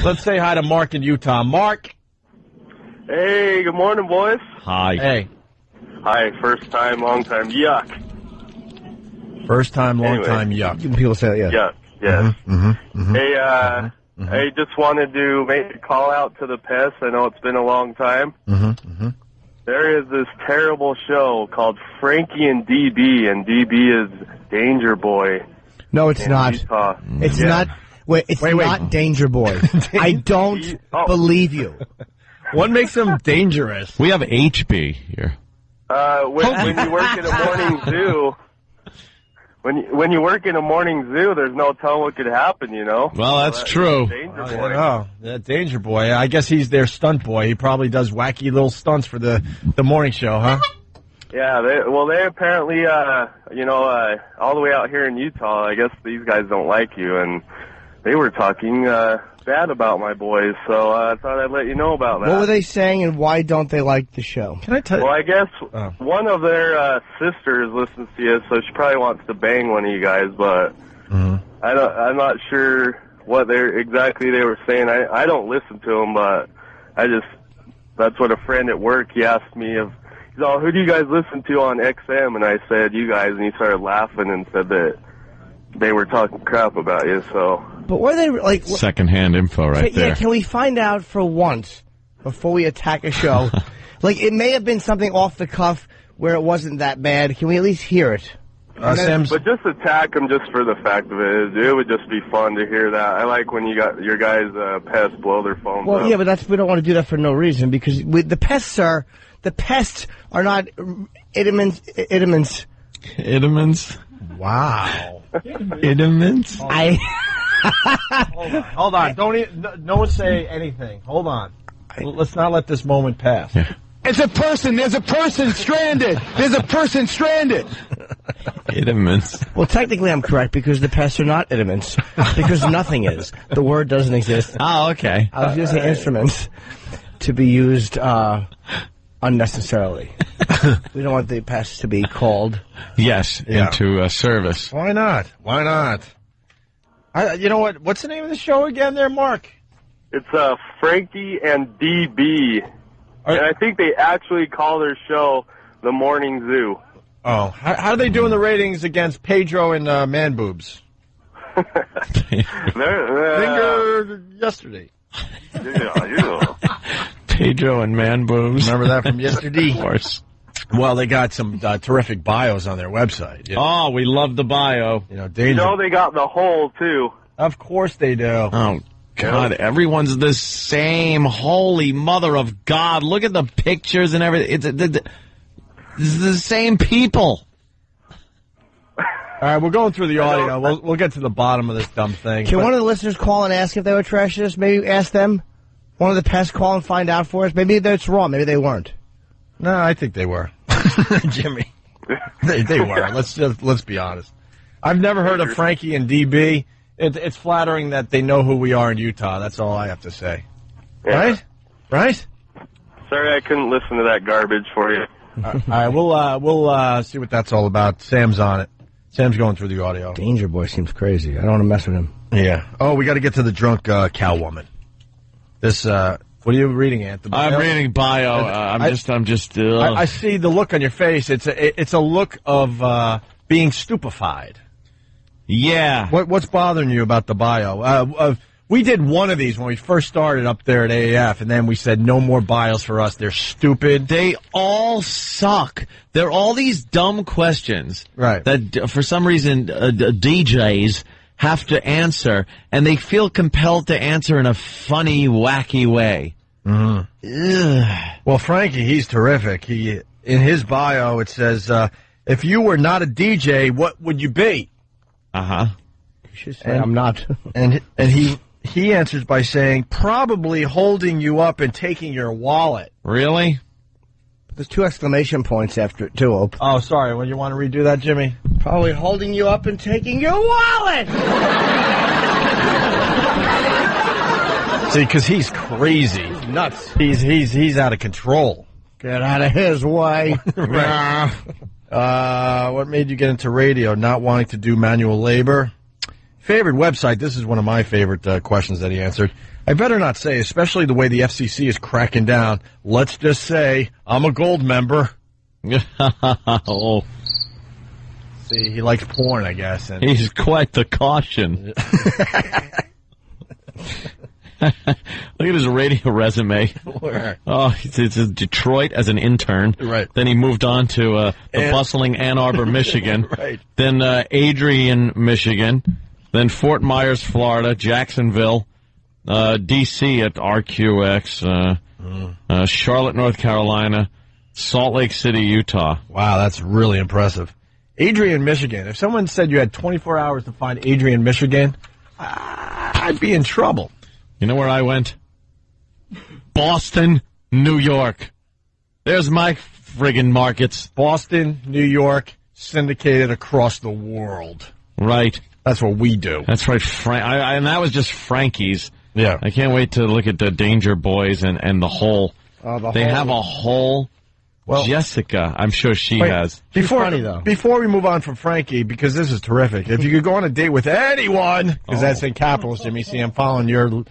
Let's say hi to Mark in Utah. Mark. Hey, good morning, boys. Hi. Hey. Hi, first time, long time. Yuck. First time, long time. Yuck. People say, yeah. Yuck. Yes. Hey, I just wanted to make a call out to the pests. I know it's been a long time. There is this terrible show called Frankie and DB, and DB is Danger Boy. No, it's not. Utah. It's not. Wait, it's not Danger Boy. I don't believe you. What makes him dangerous? We have HB here. When you work in a morning zoo, when you work in a morning zoo, there's no telling what could happen, you know? Well, that's true. Danger Boy. Oh, that Danger Boy. I guess he's their stunt boy. He probably does wacky little stunts for the morning show, huh? Yeah, they apparently, all the way out here in Utah, I guess these guys don't like you, and they were talking bad about my boys, so I thought I'd let you know about that. What were they saying, and why don't they like the show? Can I tell you? Well, I guess one of their sisters listens to you, so she probably wants to bang one of you guys, but I'm not sure what exactly they were saying. I don't listen to them, but that's what a friend at work, he asked me he's all, who do you guys listen to on XM? And I said, you guys, and he started laughing and said that they were talking crap about you, so. But were they, like... Secondhand info right there. Yeah, can we find out for once, before we attack a show, like, it may have been something off the cuff where it wasn't that bad. Can we at least hear it? But just attack them just for the fact of it. It would just be fun to hear that. I like when you got your guys' pests blow their phones up. Well, yeah, but we don't want to do that for no reason, because the pests are not Idiments. Idiments? Wow. Idiments? Hold on. No one say anything. Hold on. Let's not let this moment pass. Yeah. It's a person. There's a person stranded. There's a person stranded. Idiments. Well, technically I'm correct, because the pests are not Idiments, because nothing is. The word doesn't exist. Oh, okay. I was using instruments to be used unnecessarily. We don't want the pests to be called. Yes, into service. Why not? Why not? You know what? What's the name of the show again there, Mark? It's Frankie and DB. And I think they actually call their show The Morning Zoo. Oh, how are they doing the ratings against Pedro and Man Boobs? Finger yesterday. Pedro and Man Boobs. Remember that from yesterday? Of course. Well, they got some terrific bios on their website. You know? Oh, we love the bio. They got the whole, too. Of course they do. Oh, God, everyone's the same. Holy mother of God. Look at the pictures and everything. It's the same people. All right, we're going through the audio. We'll get to the bottom of this dumb thing. Can one of the listeners call and ask if they were trashing us? Maybe ask them? One of the pests call and find out for us? Maybe that's wrong. Maybe they weren't. No, I think they were. Jimmy. They were. Let's be honest. I've never heard of Frankie and DB. It's flattering that they know who we are in Utah. That's all I have to say. Yeah. Right? Sorry I couldn't listen to that garbage for you. All right, we'll see what that's all about. Sam's on it. Sam's going through the audio. Danger Boy seems crazy. I don't want to mess with him. Yeah. Oh, we got to get to the drunk cow woman. This, what are you reading, Anthony? I'm reading bio. I'm just. I see the look on your face. It's a look of being stupefied. Yeah. What's bothering you about the bio? We did one of these when we first started up there at AAF, and then we said no more bios for us. They're stupid. They all suck. They're all these dumb questions that, for some reason, DJs have to answer, and they feel compelled to answer in a funny, wacky way. Mm-hmm. Well, Frankie, he's terrific. In his bio, it says, if you were not a DJ, what would you be? Uh-huh. You should say I'm not. and he answers by saying, probably holding you up and taking your wallet. Really? There's 2 exclamation points after it, too, Ope. Oh, sorry. Well, you want to redo that, Jimmy? Probably holding you up and taking your wallet! See, because he's crazy. He's nuts. He's out of control. Get out of his way. Right. What made you get into radio? Not wanting to do manual labor? Favorite website? This is one of my favorite questions that he answered. I better not say, especially the way the FCC is cracking down. Let's just say I'm a gold member. Oh. See, he likes porn, I guess. And he's quite the caution. Look at his radio resume. Where? Oh, it's Detroit as an intern. Right. Then he moved on to the bustling Ann Arbor, Michigan. Right. Then Adrian, Michigan. Then Fort Myers, Florida. Jacksonville. D.C. at RQX. Charlotte, North Carolina. Salt Lake City, Utah. Wow, that's really impressive. Adrian, Michigan. If someone said you had 24 hours to find Adrian, Michigan, I'd be in trouble. You know where I went? Boston, New York. There's my friggin' markets. Boston, New York, syndicated across the world. Right. That's what we do. That's right. And that was just Frankie's. Yeah. I can't wait to look at the Danger Boys and the whole. They have a whole. Well, Jessica, I'm sure she has. Before we move on from Frankie, because this is terrific, if you could go on a date with anyone, because that's in capitals, Jimmy. See, I'm following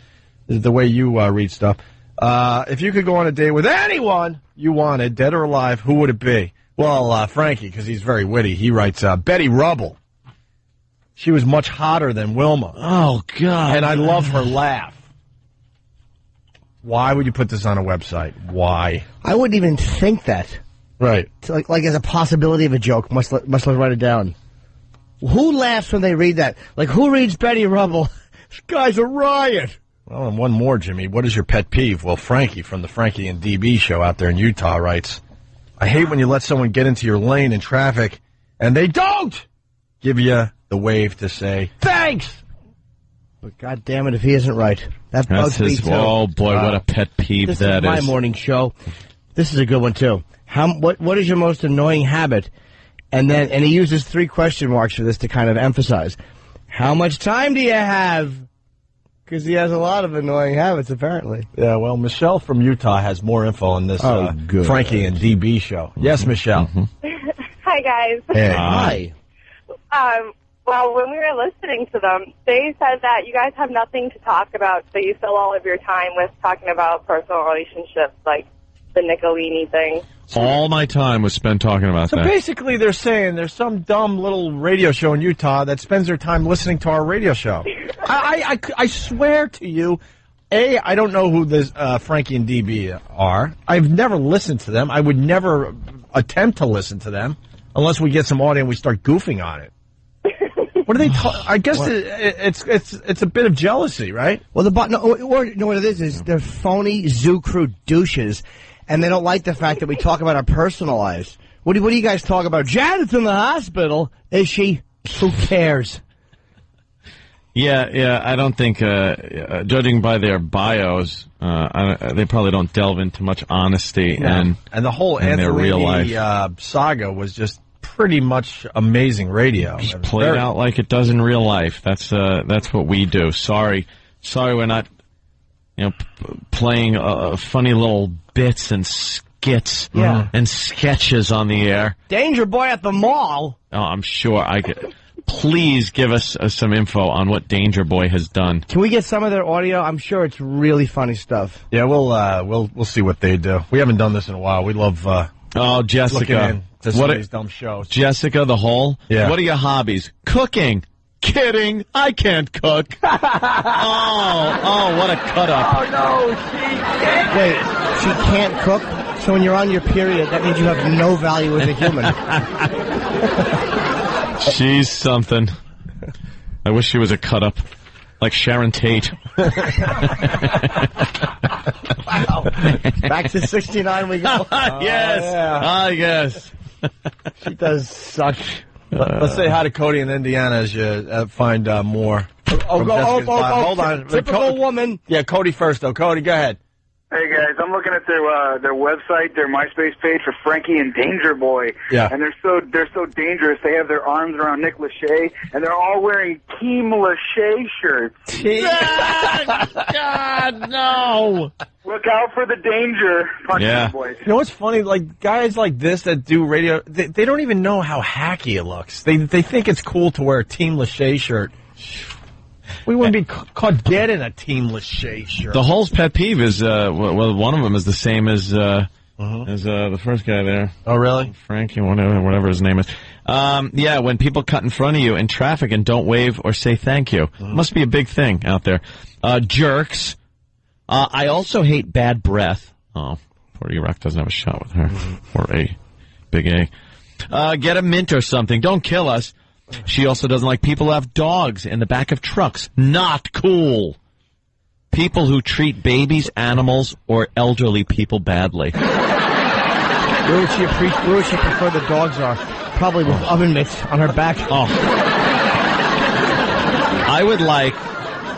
the way you read stuff. If you could go on a date with anyone you wanted, dead or alive, who would it be? Well, Frankie, because he's very witty. He writes, Betty Rubble. She was much hotter than Wilma. Oh, God. And I love her laugh. Why would you put this on a website? Why? I wouldn't even think that. Right. Like as a possibility of a joke. Must write it down. Who laughs when they read that? Like, who reads Betty Rubble? This guy's a riot. Well, and one more, Jimmy. What is your pet peeve? Well, Frankie from the Frankie and DB show out there in Utah writes, I hate when you let someone get into your lane in traffic and they don't give you the wave to say, thanks! But God damn it, if he isn't right. That bugs me, too. Oh, boy, what a pet peeve that is. This is my morning show. This is a good one, too. What is your most annoying habit? And he uses 3 question marks for this to kind of emphasize. How much time do you have? Because he has a lot of annoying habits, apparently. Yeah, well, Michelle from Utah has more info on this Frankie and DB show. Yes, Michelle. Mm-hmm. Hi, guys. Hey. Hi. Well, when we were listening to them, they said that you guys have nothing to talk about, so you fill all of your time with talking about personal relationships, like the Nicolini thing. All my time was spent talking about that. So basically they're saying there's some dumb little radio show in Utah that spends their time listening to our radio show. I swear to you, I don't know who this Frankie and DB are. I've never listened to them. I would never attempt to listen to them unless we get some audio and we start goofing on it. What are they? I guess it's a bit of jealousy, right? Well, what it is they're phony zoo crew douches, and they don't like the fact that we talk about our personal lives. What do you guys talk about? Janet's in the hospital. Is she? Who cares? Yeah. I don't think, judging by their bios, they probably don't delve into much honesty and the whole Anthony saga was just pretty much amazing radio. Just played out like it does in real life. That's what we do. Sorry, we're not, playing funny little bits and skits and sketches on the air. Danger Boy at the mall. Oh, I'm sure I could. Please give us some info on what Danger Boy has done. Can we get some of their audio? I'm sure it's really funny stuff. Yeah, we'll see what they do. We haven't done this in a while. We love Jessica. What these dumb shows. Jessica the Whole? Yeah. What are your hobbies? Cooking. Kidding. I can't cook. Oh, what a cut-up. Oh, no, she can't. Wait, she can't cook? So when you're on your period, that means you have no value as a human. She's something. I wish she was a cut-up. Like Sharon Tate. Wow. Back to 69 we go. Yes. Yes. She does suck. Let's say hi to Cody in Indiana as you find more. Hold on. Typical woman. Yeah, Cody first, though. Cody, go ahead. Hey, guys, I'm looking at their website, their MySpace page for Frankie and Danger Boy. Yeah. And they're so dangerous. They have their arms around Nick Lachey, and they're all wearing Team Lachey shirts. God, no. Look out for the danger, Frankie boys. You know what's funny? Like, guys like this that do radio, they don't even know how hacky it looks. They think it's cool to wear a Team Lachey shirt. We wouldn't be caught dead in a Team Lachey shirt. The whole pet peeve is, well, one of them is the same as the first guy there. Oh, really? Frankie, whatever his name is. Yeah, when people cut in front of you in traffic and don't wave or say thank you. Must be a big thing out there. Jerks. I also hate bad breath. Oh, poor Iraq doesn't have a shot with her. Or A. Big A. Get a mint or something. Don't kill us. She also doesn't like people who have dogs in the back of trucks. Not cool. People who treat babies, animals, or elderly people badly. Where would she prefer the dogs are? Probably with oven mitts on her back. Oh. I would like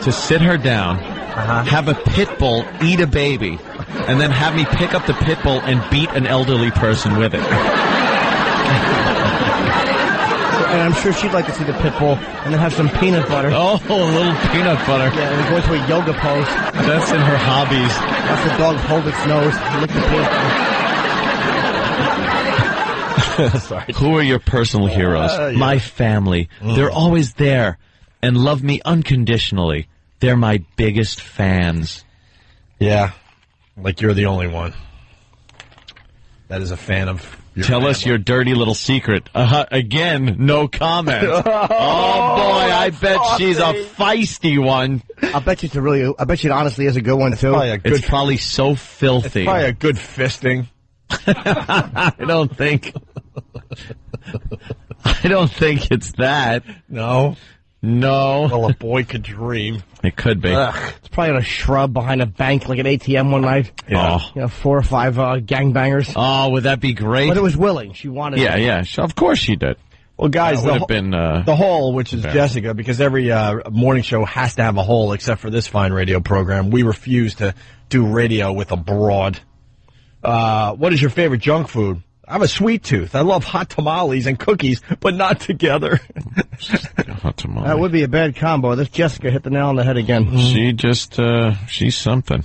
to sit her down, have a pit bull eat a baby, and then have me pick up the pit bull and beat an elderly person with it. And I'm sure she'd like to see the pit bull and then have some peanut butter. Oh, a little peanut butter. Yeah, and go into a yoga pose. That's in her hobbies. Watch the dog hold its nose and lick the peanut butter. Sorry. Who are your personal heroes? Yeah. My family. They're always there and love me unconditionally. They're my biggest fans. Yeah, like you're the only one that is a fan of your Tell family. us your dirty little secret. Again, no comment. Oh, boy, I bet she's a feisty one. I bet you it honestly is a good one, too. It's probably so filthy. It's probably a good fisting. I don't think it's that. No. No. Well, a boy could dream. It could be. It's probably on a shrub behind a bank like an ATM one night. Yeah. You know, 4 or 5 gangbangers. Oh, would that be great? But it was willing. She wanted it. Yeah. Of course she did. Well, guys, That would have been the hole, which is Jessica, because every morning show has to have a hole except for this fine radio program. We refuse to do radio with a broad. What is your favorite junk food? I'm a sweet tooth. I love hot tamales and cookies, but not together. Hot tamale. That would be a bad combo. This Jessica hit the nail on the head again. She just, she's something.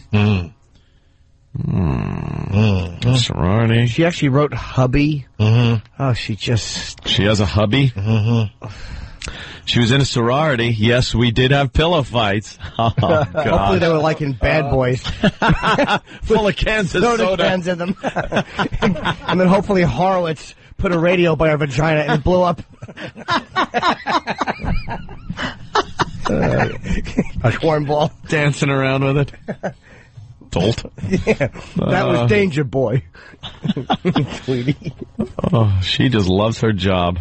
Sorority. She actually wrote hubby. Oh, she has a hubby? She was in a sorority. Yes, we did have pillow fights. Oh, God. Hopefully they were like in Bad Boys. Full of cans of soda. Cans in them. And then hopefully Horowitz put a radio by her vagina and it blew up. A cornball. Dancing around with it. Dolt. Yeah, that was Danger Boy. Tweety. Oh, she just loves her job.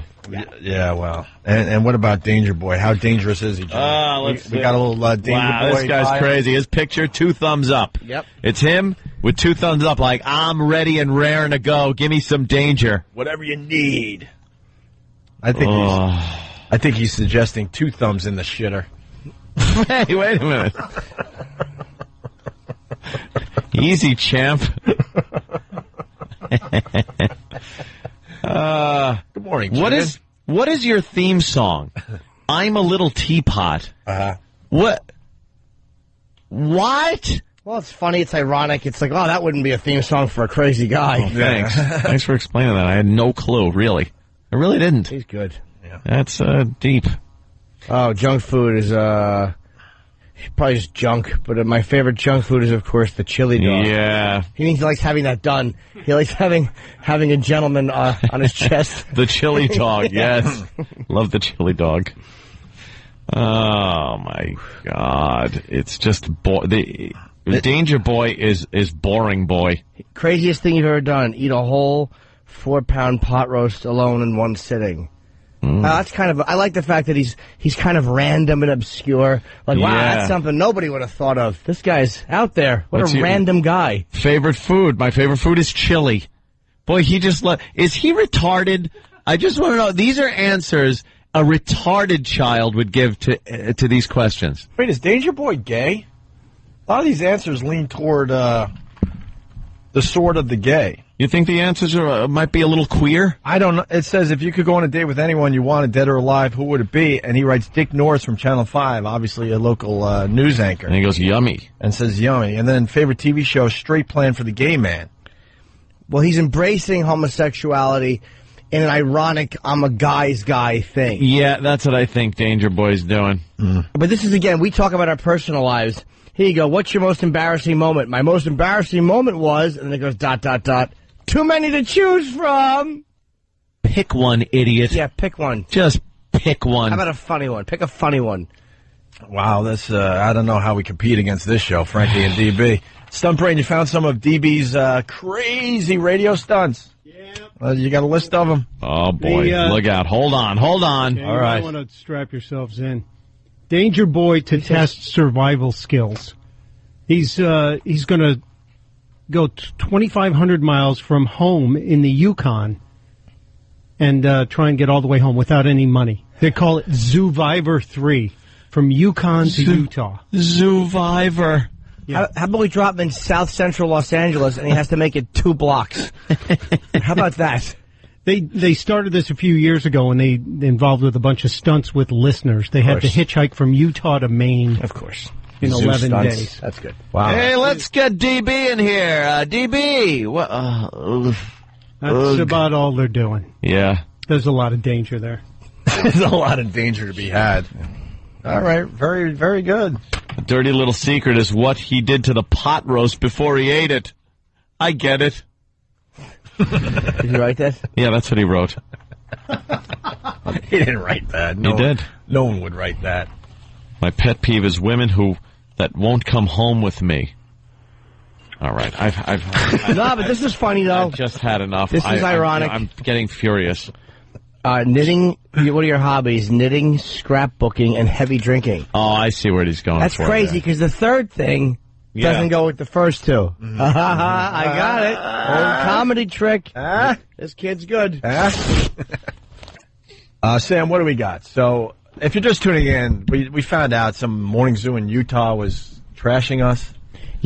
Yeah, well. And what about Danger Boy? How dangerous is he, Jimmy? We got a little Danger Boy. This guy's crazy. His picture, 2 thumbs up. Yep. It's him with 2 thumbs up, like, I'm ready and raring to go. Give me some danger. Whatever you need. I think he's suggesting 2 thumbs in the shitter. Hey, wait a minute. Easy, champ. Good morning, Jimmy. What is your theme song? I'm a little teapot. What? Well, it's funny. It's ironic. It's like, oh, that wouldn't be a theme song for a crazy guy. Oh, thanks. Thanks for explaining that. I had no clue, really. I really didn't. He's good. Yeah. That's deep. Oh, junk food is probably just junk, but my favorite junk food is, of course, the chili dog. Yeah. He means he likes having that done. He likes having a gentleman on his chest. The chili dog, yes. Love the chili dog. Oh, my God. It's just... The Danger Boy is Boring Boy. Craziest thing you've ever done, eat a whole 4-pound pot roast alone in one sitting. That's kind of. I like the fact that he's kind of random and obscure. Like, wow, that's something nobody would have thought of. This guy's out there. What a random guy. Favorite food? My favorite food is chili. Boy, he just is he retarded? I just want to know. These are answers a retarded child would give to these questions. Wait, is Danger Boy gay? A lot of these answers lean toward the sword of the gay. You think the answers might be a little queer? I don't know. It says, if you could go on a date with anyone you wanted, dead or alive, who would it be? And he writes Dick Norris from Channel 5, obviously a local news anchor. And he goes, yummy. And says, yummy. And then favorite TV show, Straight Plan for the Gay Man. Well, he's embracing homosexuality in an ironic, I'm a guy's guy thing. Yeah, that's what I think Danger Boy's doing. But this is, again, we talk about our personal lives. Here you go. What's your most embarrassing moment? My most embarrassing moment was, and then it goes ... Too many to choose from. Pick one, idiot. Yeah, pick one. Just pick one. How about a funny one? Pick a funny one. Wow, this I don't know how we compete against this show, Frankie and DB. Stunt Brain, you found some of DB's crazy radio stunts. Yeah. You got a list of them? Oh, boy. Look out. Hold on. Yeah, all right. You want to strap yourselves in. Danger Boy to test survival skills. He's going to go 2,500 miles from home in the Yukon and try and get all the way home without any money. They call it Zoovivor 3, from Yukon to Utah. Zoovivor. Yeah. How about we drop him in South Central Los Angeles and he has to make it 2 blocks? How about that? They started this a few years ago, and they involved with a bunch of stunts with listeners. They had to hitchhike from Utah to Maine. Of course. In 11 days. That's good. Wow. Hey, let's get DB in here. DB. That's about all they're doing. Yeah. There's a lot of danger there. There's a lot of danger to be had. All right. Very, very good. The dirty little secret is what he did to the pot roast before he ate it. I get it. Did you write that? Yeah, that's what he wrote. He didn't write that. He did. No one would write that. My pet peeve is women that won't come home with me. All right. No, but this is funny, though. I've just had enough. This is ironic. I'm getting furious. Knitting, what are your hobbies? Knitting, scrapbooking, and heavy drinking. Oh, I see where he's going. That's crazy, because the third thing doesn't go with the first two. I got it. Old comedy trick. This kid's good. Sam, what do we got? So, if you're just tuning in, we found out some morning zoo in Utah was trashing us.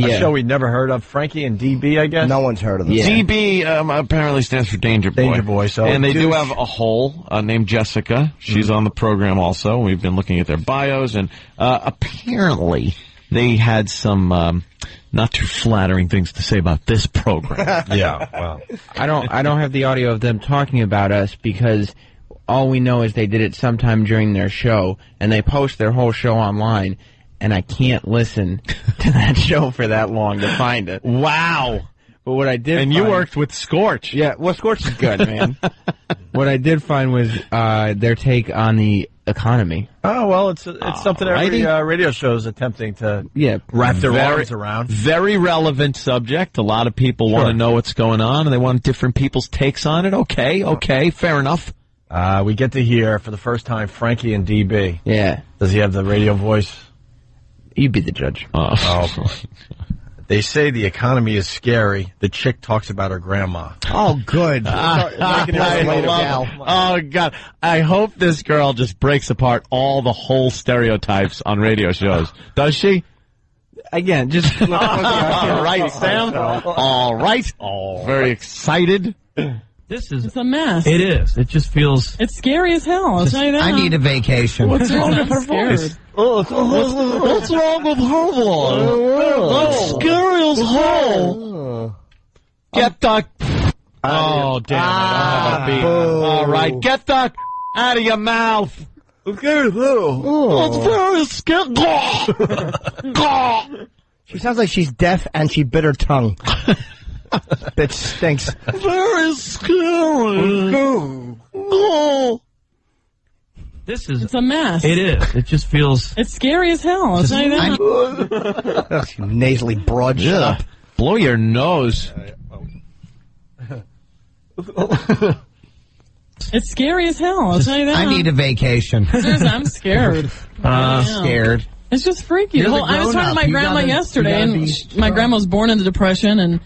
A show we'd never heard of. Frankie and DB, I guess? No one's heard of them. Yeah. DB apparently stands for Danger Boy. Danger Boy. So and they do have a hole named Jessica. She's on the program also. We've been looking at their bios, and apparently they had some not too flattering things to say about this program. Yeah, well. I don't have the audio of them talking about us because all we know is they did it sometime during their show, and they post their whole show online. And I can't listen to that show for that long to find it. Wow. But what I did And you worked with Scorch. Yeah, well, Scorch is good, man. What I did find was their take on the economy. Oh, well, it's something every radio show is attempting to wrap their arms around. Very relevant subject. A lot of people want to know what's going on, and they want different people's takes on it. Okay, fair enough. We get to hear, for the first time, Frankie and DB. Yeah. Does he have the radio voice? You be the judge. Oh. They say the economy is scary. The chick talks about her grandma. Oh, good. Oh, God. I hope this girl just breaks apart all the whole stereotypes on radio shows. Does she? Again, just... All right, Sam. All right. Very excited. It's a mess. It is. It just feels... It's scary as hell. I'll tell you that. I need a vacation. What's wrong with her voice? What's wrong with her voice? That's scary as hell. Get the... Oh, damn. I don't have a beat. All right. Get the out of your mouth. It's scary as hell. It's very scary. She sounds like she's deaf and she bit her tongue. Bitch stinks. Very scary. No. It's a mess. It is. It just feels... It's scary as hell. I'll tell you that. Nasally broad shut up. Blow your nose. It's scary as hell. I'll tell you that. I need a vacation. Seriously, I'm scared. Scared. It's just freaky. I was talking to my grandma yesterday, and my grandma was born in the Depression, and,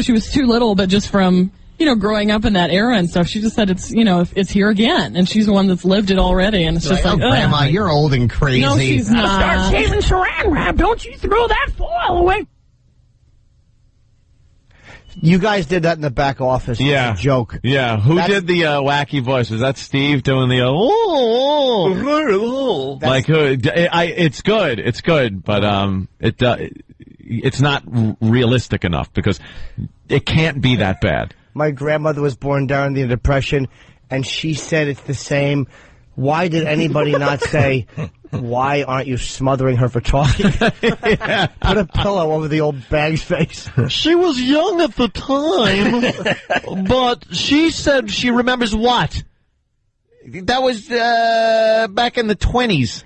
she was too little, but just from... growing up in that era and stuff, she just said it's here again, and she's the one that's lived it already, and it's just like, Grandma, you're old and crazy. No, she's not. Start saving saran wrap. Don't you throw that foil away. You guys did that in the back office. Yeah. It's a joke. Yeah. Who did the wacky voice? Was that Steve doing the like who? It's good. It's good, but it's not realistic enough because it can't be that bad. My grandmother was born during the Depression, and she said it's the same. Why did anybody not say, why aren't you smothering her for talking? Yeah. Put a pillow over the old bag's face. She was young at the time, but she said she remembers what? That was back in the 20s.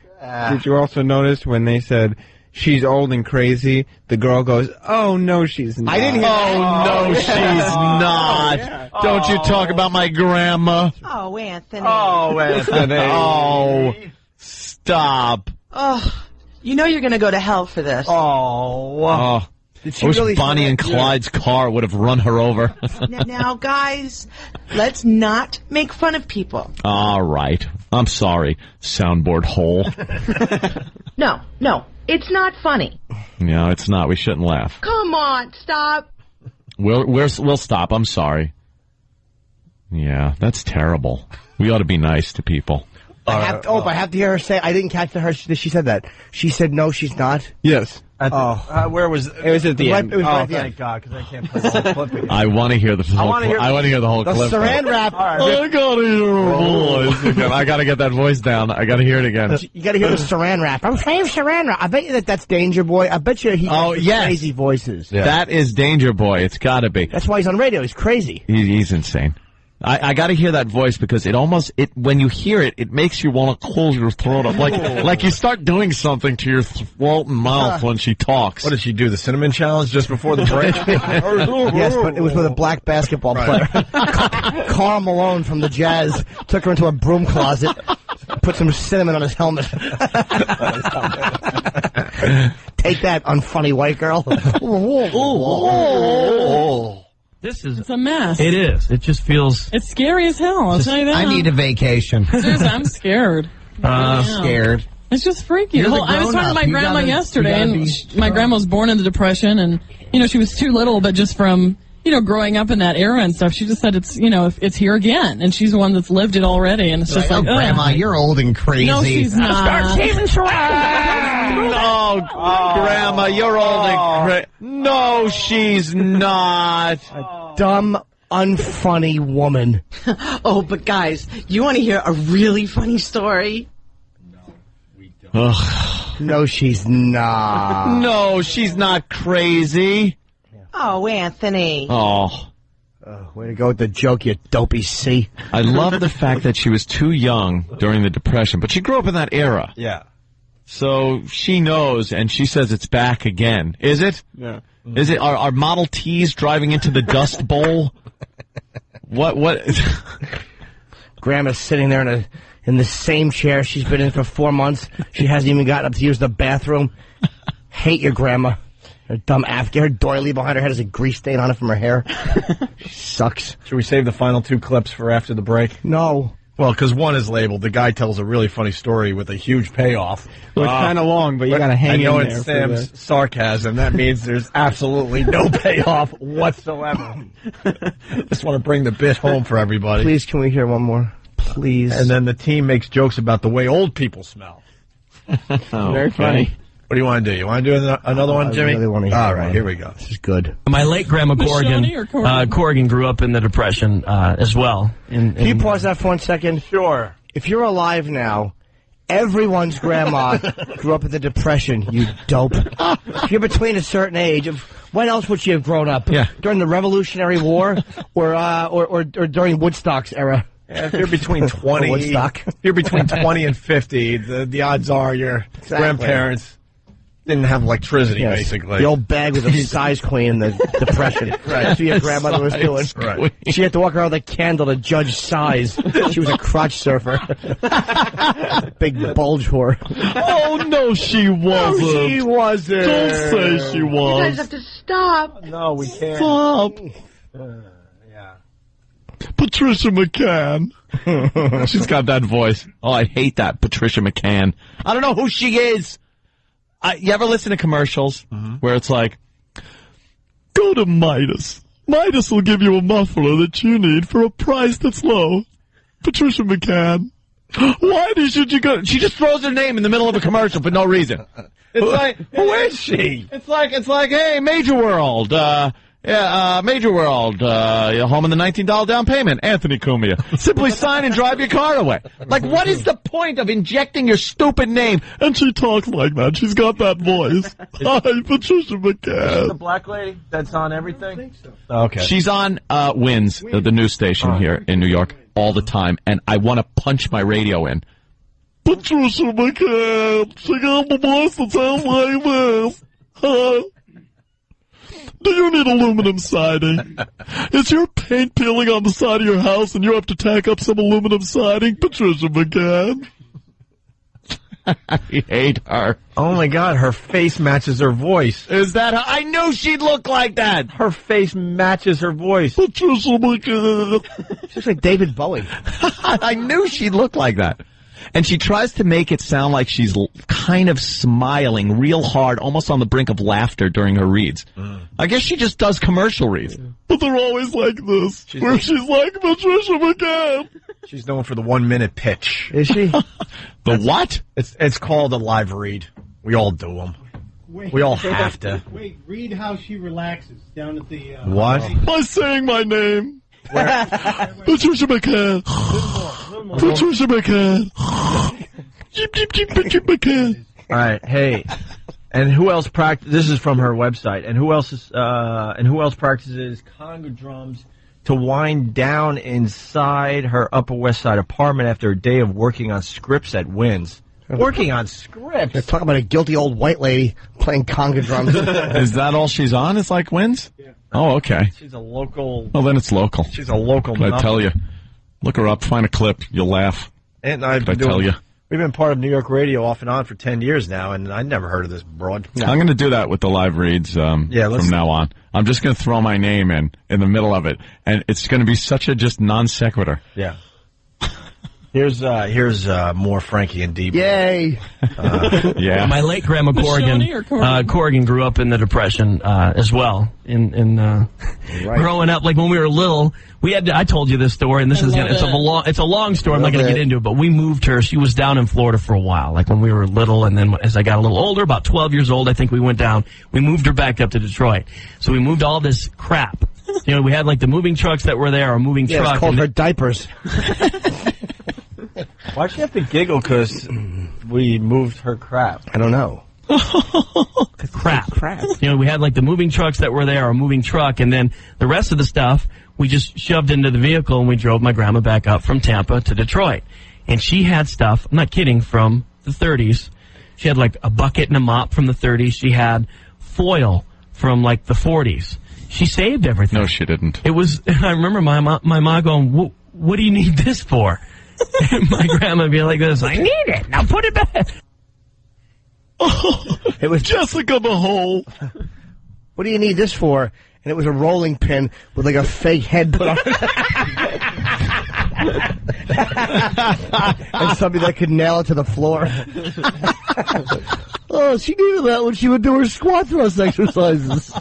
Did you also notice when they said, she's old and crazy, the girl goes, oh, no, she's not. I didn't hear that. Oh, no, she's not. Yeah. Don't you talk about my grandma. Oh, Anthony. Oh, Anthony. Oh, stop. Oh, you know you're going to go to hell for this. Oh. Did I wish Bonnie and Clyde's car would have run her over. Now, guys, let's not make fun of people. All right. I'm sorry, soundboard hole. No, it's not funny. No, it's not. We shouldn't laugh. Come on, stop. We'll stop. I'm sorry. Yeah, that's terrible. We ought to be nice to people. I have to hear her say, I didn't catch her. She said that. She said, no, she's not. Yes. Where was it? Was at the end. It was right at the thank end. God, because I can't play the whole clip again. I want to hear the whole clip. I want to hear the whole The clip. saran wrap. I gotta hear her voice again. I gotta get that voice down. I gotta hear it again. You gotta hear the saran wrap. I'm saying saran wrap. I bet you that's Danger Boy. I bet you he has crazy voices. Yeah. That is Danger Boy. It's gotta be. That's why he's on radio. He's crazy. He's insane. I got to hear that voice because when you hear it, it makes you want to close your throat up. Like you start doing something to your throat and mouth when she talks. What did she do, the cinnamon challenge just before the break? Yes, but it was with a black basketball player. Karl Malone from the Jazz took her into a broom closet, put some cinnamon on his helmet. Take that, unfunny white girl. It's a mess. It is. It just feels... It's scary as hell, I'll tell you that. I need a vacation. Seriously, I'm scared. Scared. It's just freaky. I was talking to my grandma yesterday, and my grandma was born in the Depression, and, she was too little, but just from, growing up in that era and stuff, she just said it's here again, and she's the one that's lived it already, and it's just like, Grandma, you're old and crazy. No, she's not. Start saving No, Grandma, you're old and crazy. No, she's not. Dumb, unfunny woman. Oh, but guys, you want to hear a really funny story? No, she's not. No, she's not crazy. Oh, Anthony. Oh. Way to go with the joke, you dopey C. I love the fact that she was too young during the Depression, but she grew up in that era. Yeah. So she knows, and she says it's back again. Is it? Yeah. Is it? Are Model Ts driving into the Dust Bowl? What? Grandma's sitting there in the same chair she's been in for 4 months. She hasn't even gotten up to use the bathroom. Hate your grandma. Her dumb her doily behind her head has a grease stain on it from her hair. She sucks. Should we save the final 2 clips for after the break? No. Well, because one is labeled, the guy tells a really funny story with a huge payoff. Well, it's kind of long, but you got to hang in there. I know it's Sam's sarcasm. That means there's absolutely no payoff whatsoever. Just want to bring the bit home for everybody. Please, can we hear one more? Please. And then the team makes jokes about the way old people smell. Very funny. What do you want to do? You want to do another one, Jimmy? I really want to hear All right, here we go. This is good. My late grandma Corrigan grew up in the Depression as well. Can you pause that for 1 second? Sure. If you're alive now, everyone's grandma grew up in the Depression, you dope. If you're between a certain age, when else would she have grown up? Yeah. During the Revolutionary War or during Woodstock's era? Yeah, if you're between 20, Woodstock. if you're between 20 and 50, the odds are your grandparents didn't have electricity, basically. The old bag with a size queen in the Depression. Right. That's what your grandmother was doing. Right. She had to walk around with a candle to judge size. She was a crotch surfer. Big bulge whore. Oh, no, she wasn't. No, she wasn't. Don't say she was. You guys have to stop. No, we can't. Stop. Yeah. Patricia McCann. She's got that voice. Oh, I hate that, Patricia McCann. I don't know who she is. You ever listen to commercials where it's like, go to Midas. Midas will give you a muffler that you need for a price that's low. Patricia McCann. Why should you go? She just throws her name in the middle of a commercial for no reason. It's like, who is she? It's like, hey, Major World, Yeah, Major World, home in the $19 down payment, Anthony Cumia. Simply sign and drive your car away. Like, what is the point of injecting your stupid name? And she talks like that. She's got that voice. Hi, Patricia McCann. Is the black lady that's on everything? I think so. Okay. She's on Wins, the news station here in New York, all the time, and I want to punch my radio in. Patricia McCann, she got the voice that sounds like this. Huh? Do you need aluminum siding? Is your paint peeling on the side of your house and you have to tack up some aluminum siding? Patricia McCann. I hate her. Oh, my God. Her face matches her voice. Is that how? I knew she'd look like that. Her face matches her voice. Patricia McCann. She looks like David Bowie. I knew she'd look like that. And she tries to make it sound like she's kind of smiling real hard, almost on the brink of laughter during her reads. I guess she just does commercial reads. But they're always like this, she's like Patricia McCann. She's known for the 1 minute pitch. Is she? The what? It's called a live read. We all do them. We all have to. Wait, read how she relaxes down at the... What? By saying my name. Patricia McCann. Patricia McCann. Patricia McCann. All right, hey, and who else This is from her website. And who else practices conga drums to wind down inside her Upper West Side apartment after a day of working on scripts at Wins? Working on scripts. They're talking about a guilty old white lady playing conga drums. Is that all she's on? It's like Wins? Yeah. Oh, okay. She's a local. Well, then it's local. She's a local. I tell you, look her up, find a clip, you'll laugh. And I tell you, we've been part of New York radio off and on for 10 years now, and I never heard of this broad. No. I'm going to do that with the live reads from now on. I'm just going to throw my name in the middle of it, and it's going to be such a just non sequitur. Yeah. Here's more Frankie and DB. Yay! Yeah. My late grandma Corrigan grew up in the Depression as well. Growing up, like when we were little, I told you this story, and it's a long story. I'm not going to get into it, but we moved her. She was down in Florida for a while, like when we were little, and then as I got a little older, about 12 years old, I think we went down. We moved her back up to Detroit. So we moved all this crap. We had like the moving trucks that were there, or moving truck. It's called her diapers. Why'd she have to giggle? Because we moved her crap. I don't know. Crap. We had like the moving trucks that were there, or moving truck, and then the rest of the stuff we just shoved into the vehicle, and we drove my grandma back up from Tampa to Detroit. And she had stuff, I'm not kidding, from the 30s. She had like a bucket and a mop from the 30s. She had foil from like the 40s. She saved everything. No, she didn't. It was. I remember my mom going, "What do you need this for?" And my grandma would be like this, "I need it. Now put it back." It was Jessica the Hole. What do you need this for? And it was a rolling pin with like a fake head put on it. And somebody that could nail it to the floor. Oh, she needed that when she would do her squat thrust exercises.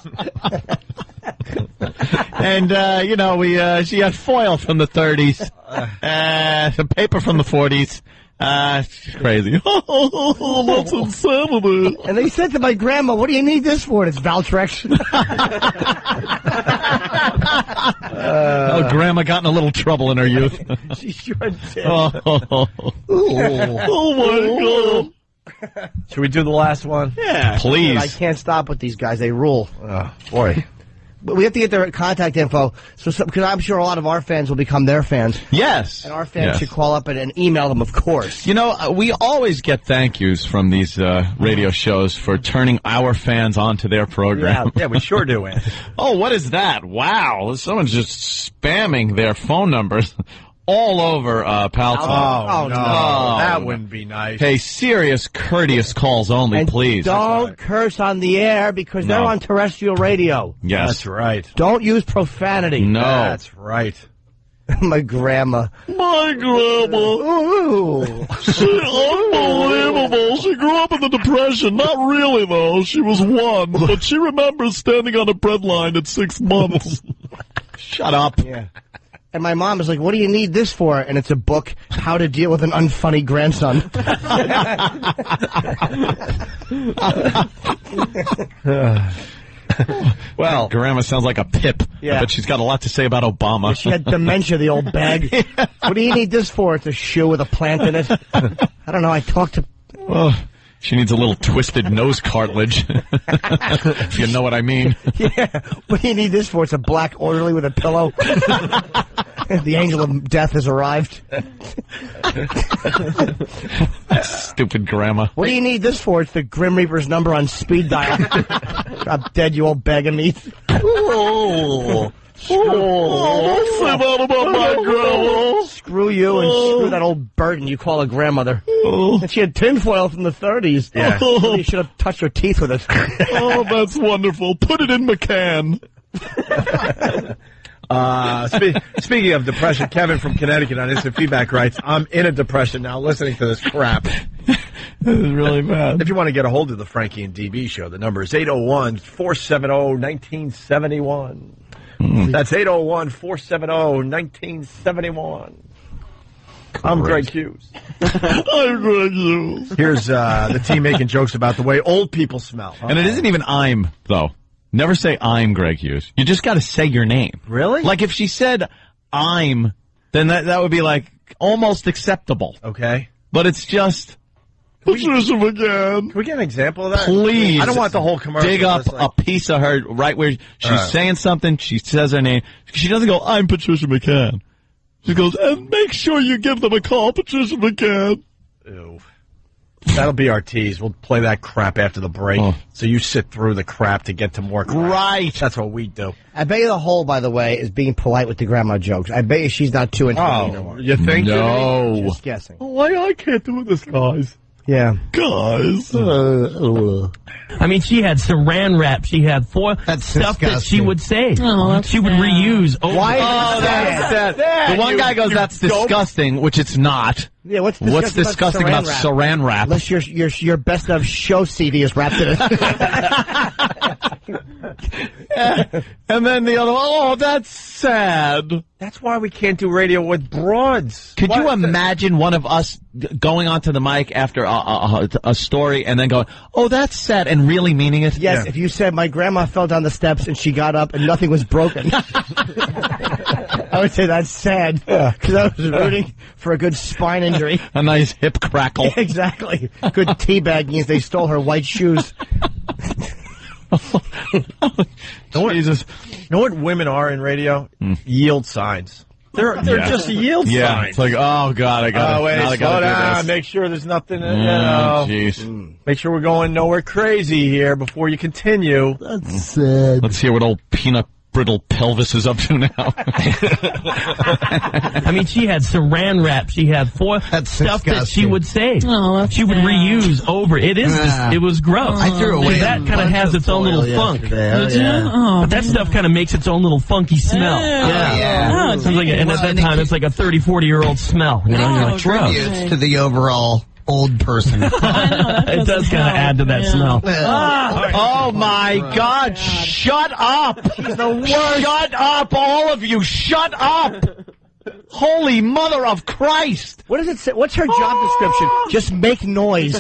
And, she had foil from the 30s, some paper from the 40s. She's crazy. Oh, that's insanity. And they said to my grandma, "What do you need this for?" And it's Valtrex. Grandma got in a little trouble in her youth. She sure did. Oh my God. Should we do the last one? Yeah, please. I can't stop with these guys. They rule. Oh, boy. But we have to get their contact info, because I'm sure a lot of our fans will become their fans. Yes. And our fans should call up and email them, of course. We always get thank yous from these radio shows for turning our fans onto their program. Yeah, we sure do, Anthony. Oh, what is that? Wow. Someone's just spamming their phone numbers all over Pal Talk. Oh, no. That wouldn't be nice. Hey, serious, courteous calls only, and please. Don't curse on the air, because they're on terrestrial radio. Yes. That's right. Don't use profanity. No. That's right. My grandma. My grandma. Ooh. Unbelievable. She grew up in the Depression. Not really, though. She was 1. But she remembers standing on a bread line at 6 months. Shut up. Yeah. And my mom is like, "What do you need this for?" And it's a book, How to Deal with an Unfunny Grandson. Well, Grandma sounds like a pip. Yeah. But she's got a lot to say about Obama. Yeah, she had dementia, the old bag. What do you need this for? It's a shoe with a plant in it. I don't know. I talked to... Well, she needs a little twisted nose cartilage. If you know what I mean. Yeah. What do you need this for? It's a black orderly with a pillow. The angel of death has arrived. Stupid grandma. What do you need this for? It's the Grim Reaper's number on speed dial. Drop dead, you old bag of meat. Oh, don't say that about my grandma. Screw you and screw that old burden you call a grandmother. And she had tinfoil from the 30s. Yeah. You should have touched her teeth with it. Oh, that's wonderful. Put it in McCann. Speaking of depression, Kevin from Connecticut on Instant Feedback writes, I'm in a depression now listening to this crap. This is really bad. If you want to get a hold of the Frankie and DB show, the number is 801-470-1971. That's 801-470-1971. I'm Greg Hughes. I'm Greg Hughes. Here's the team making jokes about the way old people smell. And it isn't even I'm, though. Never say I'm Greg Hughes. You just got to say your name. Really? Like if she said I'm, then that would be like almost acceptable. Okay. But it's just Patricia McCann. Can we get an example of that? Please. I don't want the whole commercial. Dig up a piece of her right where she's saying something. She says her name. She doesn't go, I'm Patricia McCann. She goes, and make sure you give them a call, Patricia McCann. Ew. That'll be our tease. We'll play that crap after the break. So you sit through the crap to get to more crap. Right. That's what we do. I bet you the whole, by the way, is being polite with the grandma jokes. I bet you she's not too into it anymore. You think? No. Just guessing. Why I can't do this, guys? Yeah. Guys. I mean, she had saran wrap. She had stuff disgusting. that she would say. Oh, that's she would sad. reuse. Why? That's sad. The one guy goes, that's disgusting, which it's not. Yeah, what's disgusting about saran wrap? Unless your best of show CD is wrapped in it. And then the other one, oh, that's sad. That's why we can't do radio with broads. Could you imagine one of us going onto the mic after a story and then going, oh, that's sad, and really meaning it? Yes, if you said my grandma fell down the steps and she got up and nothing was broken. I would say that's sad. Because I was rooting for a good spine injury. A nice hip crackle. Exactly. Good teabagging as they stole her white shoes. Jesus. You know what women are in radio? Yield signs. They're just yield signs. It's like, oh, God, I got to slow down. Make sure there's nothing, jeez. Make sure we're going nowhere crazy here before you continue. That's sad. Let's hear what old peanut brittle pelvis is up to now. I mean, she had saran wrap. She had stuff that she would say. Oh, she would reuse over. It was gross. I threw away that kind of has its own little funk. But that stuff kind of makes its own little funky smell. Yeah. It sounds like and at that time, it's like a 30, 40-year-old smell. You know, you're like, gross. Tributes to the overall old person. It does kind of add to that smell. Oh, my God. Shut up. He's the worst. Shut up, all of you. Shut up. Holy mother of Christ. What does it say? What's her job description? Just make noise.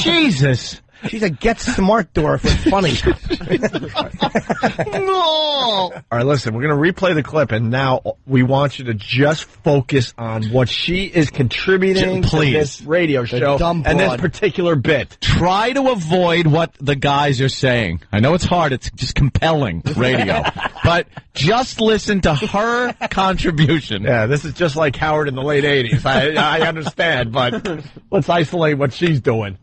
Jesus. She's a Get Smart door for funny. No. All right, listen, we're going to replay the clip, and now we want you to just focus on what she is contributing to this radio show and this particular bit. Try to avoid what the guys are saying. I know it's hard. It's just compelling radio. But just listen to her contribution. Yeah, this is just like Howard in the late 80s. I understand, but let's isolate what she's doing.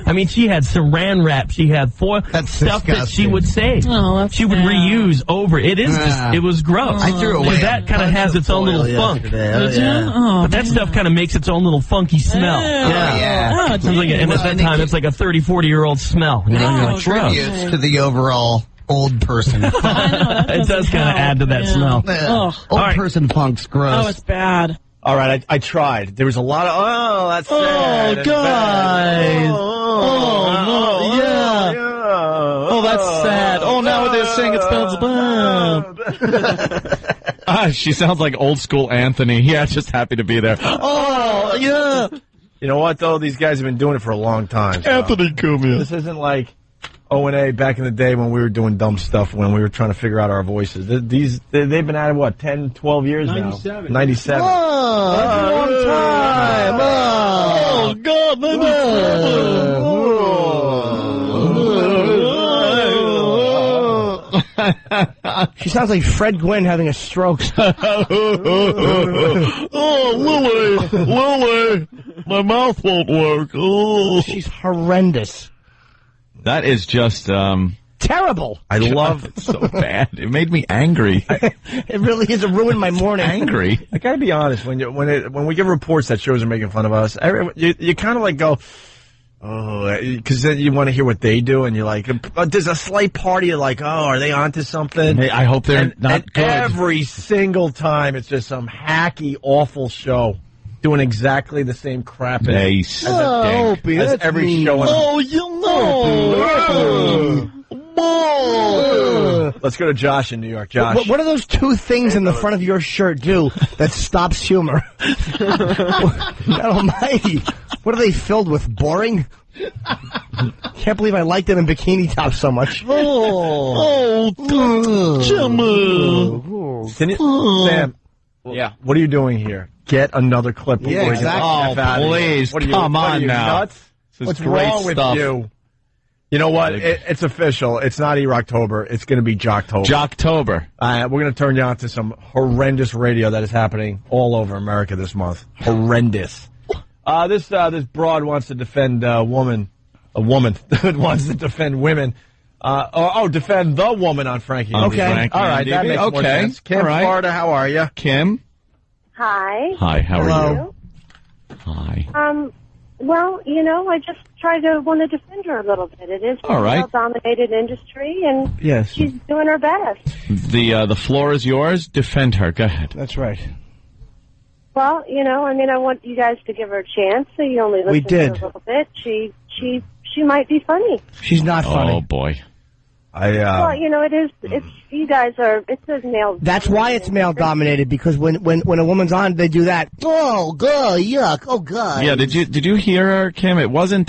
I mean, she had saran wrap. She had stuff that she would say. She would reuse over. It was gross. I threw away. That kind of has its own little funk. But that stuff kind of makes its own little funky smell. It sounds like and at that time, it's like a 30, 40-year-old smell. You know, you're like, gross. Tributes to the overall old person. It does kind of add to that smell. Old person funk's gross. Oh, it's bad. All right, I tried. There was a lot of, that's sad. Oh, guys. Oh, that's sad. Oh, now they're saying it spells bad. She sounds like old school Anthony. Yeah, just happy to be there. Oh, yeah. You know what, though? These guys have been doing it for a long time. So. Anthony Cumia. This isn't like O&A back in the day when we were doing dumb stuff, when we were trying to figure out our voices. They've been at it, what, 10, 12 years 97. now? 97. Oh, that's a long time. Oh, God. She sounds like Fred Gwynn having a stroke. Oh, Lily, my mouth won't work. Oh. She's horrendous. That is just terrible. I love it so bad. It made me angry. It really is. It ruined my morning. Angry. I gotta be honest. When we get reports that shows are making fun of us, you kind of like go, oh, because then you want to hear what they do, and you're like, there's a slight part of you like, oh, are they onto something? Hey, I hope they're not good. Every single time, it's just some hacky, awful show doing exactly the same crap as Opie, as every mean. show. Oh, you know. Let's go to Josh in New York. Josh. What do those two things in the front of your shirt do that stops humor? God almighty. What are they filled with? Boring? Can't believe I like them in bikini tops so much. Sam, yeah. what are you doing here? Get another clip. Yeah, exactly. Oh, please, come on now. Nuts? What's great wrong stuff. with you? You know what? It's official. It's not Jocktober. It's going to be Jocktober. Jocktober. We're going to turn you on to some horrendous radio that is happening all over America this month. Horrendous. This broad wants to defend a woman wants to defend women. Defend the woman on Frankie. Okay. Frankie all right, that makes more sense. Kim, Florida, how are you? Kim? Hi. Hi, how are you? Hi. Well, I just want to defend her a little bit. It is a male-dominated industry, and yes, she's doing her best. The floor is yours. Defend her. Go ahead. That's right. Well, I want you guys to give her a chance, so you only listen to her a little bit. She might be funny. She's not funny. Oh, boy. Well, it's you guys are, it's a male. That's why it's male-dominated, because when a woman's on, they do that. Oh, God, yuck. Oh, God. Yeah, did you hear her, Kim? It wasn't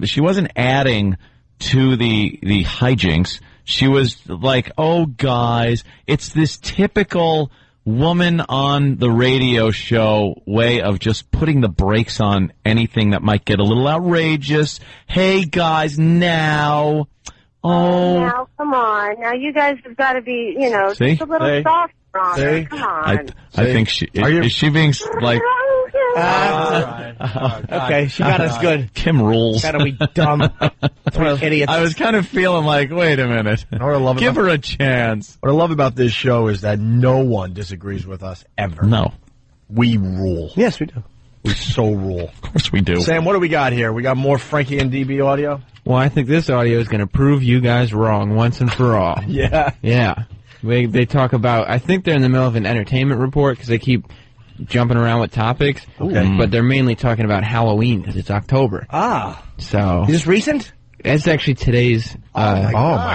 she wasn't adding to the hijinks. She was like, oh, guys, it's this typical woman on the radio show way of just putting the brakes on anything that might get a little outrageous. Hey, guys, now. Oh. Now, come on. Now, you guys have got to be, just a little soft on her. Come on. I think is she being like... Okay, she got us good. Kim rules. Gotta be dumb. Idiots. I was kind of feeling like, wait a minute. Give her a chance. What I love about this show is that no one disagrees with us ever. No. We rule. Yes, we do. We so rule. Of course we do. Sam, what do we got here? We got more Frankie and DB audio? Well, I think this audio is going to prove you guys wrong once and for all. Yeah. Yeah. They talk about, I think they're in the middle of an entertainment report because they keep jumping around with topics. Okay. But they're mainly talking about Halloween because it's October. So. Is this recent? It's actually today's. Oh my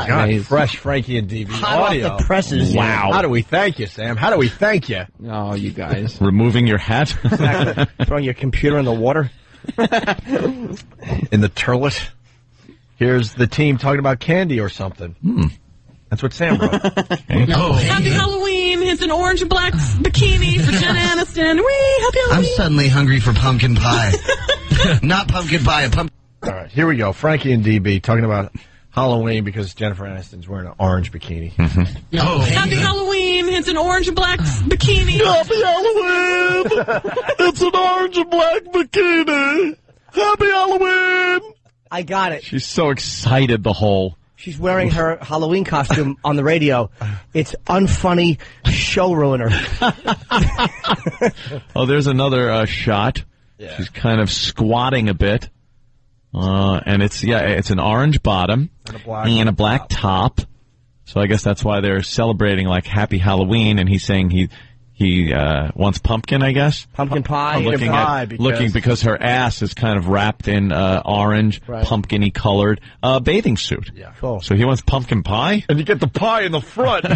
God! Today's fresh Frankie and DB audio. Off the presses. Wow! How do we thank you, Sam? How do we thank you? Oh, you guys! Removing your hat, exactly. Throwing your computer in the water, in the turlet. Here's the team talking about candy or something. That's what Sam wrote. Happy Halloween! It's an orange and black bikini for Jen Aniston. Whee! Happy Halloween! I'm suddenly hungry for pumpkin pie. Not pumpkin pie, a pumpkin. All right, here we go. Frankie and DB talking about Halloween because Jennifer Aniston's wearing an orange bikini. Happy Halloween! It's an orange and black bikini. Happy Halloween! It's an orange and black bikini. Happy Halloween! I got it. She's so excited. She's wearing her Halloween costume on the radio. It's unfunny show ruiner. Oh, there's another shot. Yeah. She's kind of squatting a bit. And it's an orange bottom and a black top. So I guess that's why they're celebrating like Happy Halloween, and he's saying he wants pumpkin, I guess. Pumpkin pie. Because her ass is kind of wrapped in orange, pumpkin-y colored bathing suit. Yeah. Cool. So he wants pumpkin pie? And you get the pie in the front.